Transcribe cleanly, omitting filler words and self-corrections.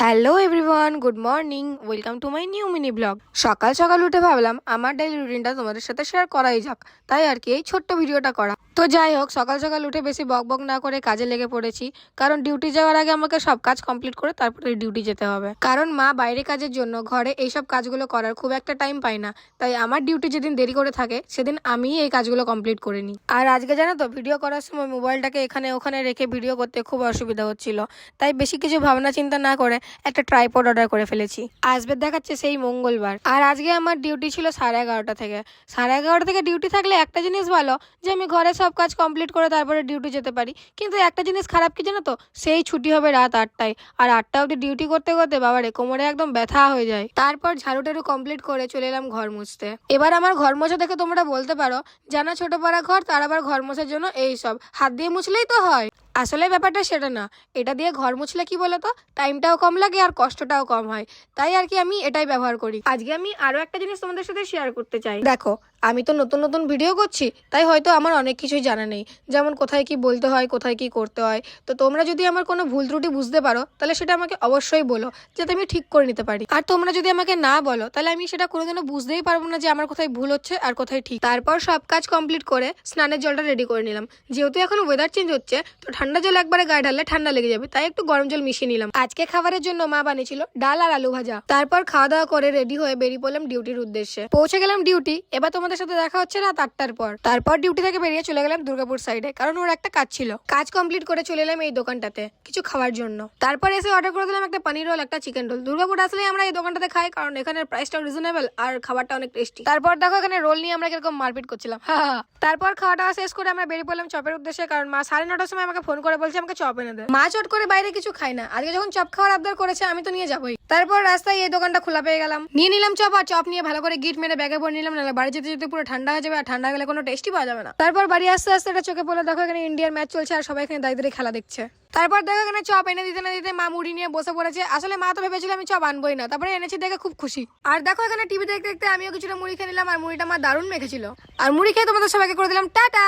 Hello everyone, good morning, welcome to my new mini blog. সকাল সকাল উঠে ভাবলাম আমার ডেইলি রুটিনটা তোমাদের সাথে শেয়ার করাই যাক, তাই আর কি এই ছোট্ট ভিডিওটা করা। তো যাই হোক, সকাল সকাল উঠে বেশি বক বক না করে কাজে লেগে পড়েছি, কারণ ডিউটি যাওয়ার আগে আমাকে সব কাজ কমপ্লিট করে তারপরে ডিউটি যেতে হবে। কারণ মা বাইরে কাজের জন্য ঘরে এইসব কাজগুলো করার খুব একটা টাইম পায় না, তাই আমার ডিউটি যেদিন দেরি করে থাকে সেদিন আমি এই কাজগুলো কমপ্লিট করে নিই। আর আজকে জানো তো, ভিডিও করার সময় মোবাইলটাকে এখানে ওখানে রেখে ভিডিও করতে খুব অসুবিধা হচ্ছিল, তাই বেশি কিছু ভাবনা চিন্তা না করে একটা ট্রাইপড অর্ডার করে ফেলেছি। আসবে দেখাচ্ছে সেই মঙ্গলবার, আর আজকে আমার ডিউটি ছিল 11:30 থেকে। 11:30 থেকে ডিউটি থাকলে একটা জিনিস ভালো, যে আমি ঘরে সব কাজ কমপ্লিট করে তারপরে ডিউটি যেতে পারি। কিন্তু একটা জিনিস খারাপ কি জানো তো, সেই ছুটি হবে রাত 8টায়, আর 8টা অবধি ডিউটি করতে করতে বাবারে কোমরে একদম ব্যথা হয়ে যায়। তারপর ঝাড়ু টাড়ু কমপ্লিট করে চলে এলাম ঘর মুছতে। এবার আমার ঘর মোছা দেখে তোমরা বলতে পারো, জানা ছোট পাড়া ঘর, তার আবার ঘর মোছার জন্য এই সব হাত দিয়ে মুছলেই তো হয়। আসলে ব্যাপারটা সেটা না, এটা দিয়ে ঘর মুছলে কি বলতো, টাইমটাও কম লাগে আর কষ্টটাও কম হয়, তাই আর কি আমি এটাই ব্যবহার করি। আজকে আমি আরো একটা জিনিস তোমাদের সাথে শেয়ার করতে চাই। দেখো, আমি তো নতুন নতুন ভিডিও করছি, তাই হয়তো আমার অনেক কিছুই জানা নেই, যেমন কোথায় কি বলতে হয়, কোথায় কি করতে হয়। তো তোমরা যদি আমার কোনো ভুল ত্রুটি বুঝতে পারো, তাহলে সেটা আমাকে অবশ্যই বলো, যাতে আমি ঠিক করে নিতে পারি। আর তোমরা যদি আমাকে না বলো, তাহলে আমি সেটা কোনোদিনও বুঝতেই পারবো না যে আমার কোথায় ভুল হচ্ছে আর কোথায় ঠিক। তারপর সব কাজ কমপ্লিট করে স্নানের জলটা রেডি করে নিলাম। যেহেতু এখন ওয়েদার চেঞ্জ হচ্ছে, তো ঠান্ডা জল একবারে গায়ে ঢাললে ঠান্ডা লেগে যাবে, তাই একটু গরম জল মিশিয়ে নিলাম। আজকে খাবারের জন্য মা বানিয়েছিল ডাল আর আলু ভাজা। তারপর খাওয়া দাওয়া করে রেডি হয়ে বেরিয়ে পড়লাম ডিউটির উদ্দেশ্যে। পৌঁছে গেলাম ডিউটি। এবার তোমাদের সাথে দেখা হচ্ছে রাত 8টার পর। তারপর ডিউটি থেকে বেরিয়ে চলে গেলাম দুর্গাপুর সাইডে, কারণ ওর একটা কাজ ছিল। কাজ কমপ্লিট করে চলে এলাম এই দোকানটাতে কিছু খাওয়ার জন্য। তারপর এসে অর্ডার করে দিলাম একটা পানির রোল, একটা চিকেন রোল। দুর্গাপুর আসলে আমরা এই দোকানটাতে খাই, কারণ এখানের প্রাইসটাও রিজনেবল আর খাবারটা অনেক টেস্টি। তারপর দেখো এখানে রোল নিয়ে আমরা কিরকম মারপিট করছিলাম। তারপর খাওয়া দাওয়া শেষ করে আমরা বেরিয়ে পড়লাম চপের উদ্দেশ্যে, কারণ মা 9:30টার সময় আমাকে ফোন করে বলছে আমাকে চপ এনে দেয়। মা চট করে বাইরে কিছু খায় না, আজকে যখন চপ খাওয়ার আবদার করেছে আমি তো নিয়ে যাবোই। তারপর রাস্তায় এই দোকানটা খোলা পেয়ে গেলাম, নিয়ে নিলাম চপ। আর চপ নিয়ে ভালো করে গিট মেরে ব্যাগে ভরে নিলাম, নাহলে বাড়ি যেতে যেতে পুরো ঠান্ডা হয়ে যাবে, আর ঠান্ডা গেলে কোনো টেস্টই পাওয়া যাবে না। তারপর বাড়ি আসতে আসতে এটা চোখে পড়লো, দেখো এখানে ইন্ডিয়ার ম্যাচ চলছে আর সবাই এখানে দাঁড়িয়ে দাঁড়িয়ে খেলা দেখছে। তারপর দেখো এখানে চপ এনে দিতে না দিতে মা মুড়ি নিয়ে বসে পড়েছে। আসলে মা তো ভেবেছিল আমি চপ আনবোই না, তারপরে এনেছি দেখে খুব খুশি। আর দেখো এখানে টিভি দেখতে দেখতে আমিও কিছুটা মুড়ি খেয়ে নিলাম, আর মুড়িটা মা দারুণ মেখেছিল। আর মুড়ি খেয়ে তোমাদের সবাইকে করে দিলাম টাটা।